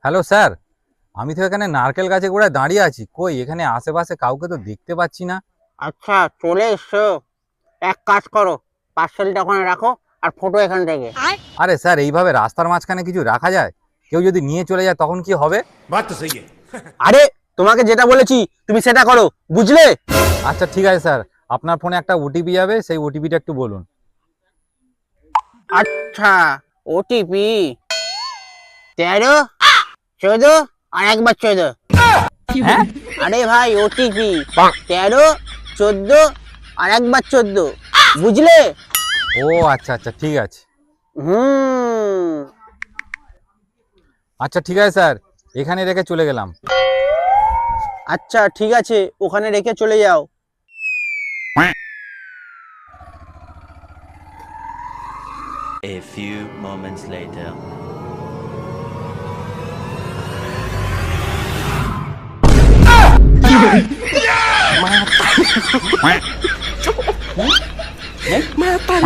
Hello sir, আমি তো এখানে নারকেল গাছে গোড়ায় দাঁড়িয়ে আছি। কই এখানে আশেপাশে কাউকে তো দেখতে পাচ্ছি না। আচ্ছা, চলে এসছো। এক কাজ করো, পার্সেলটা ওখানে রাখো আর ফটো এখান থেকে। আরে স্যার, এইভাবে রাস্তার মাঝখানে কিছু রাখা যায়? কেউ যদি নিয়ে চলে যায় তখন কি হবে? बात तो सही है। আরে, তোমাকে যেটা বলেছি তুমি সেটা করো, বুঝলে? আচ্ছা ঠিক আছে স্যার, আপনার ফোনে একটা ওটিপি যাবে, সেই ওটিপিটা একটু বলুন। আচ্ছা, ওটিপি 13 14 আর একবার 14। হ্যাঁ? আরে ভাই, ওটিপি 13 14 আর একবার 14, বুঝলে? ও আচ্ছা আচ্ছা, ঠিক আছে। হুম। আচ্ছা ঠিক আছে স্যার, এখানে রেখে চলে গেলাম। আচ্ছা ঠিক আছে, ওখানে রেখে চলে যাও। A few moments later. मैं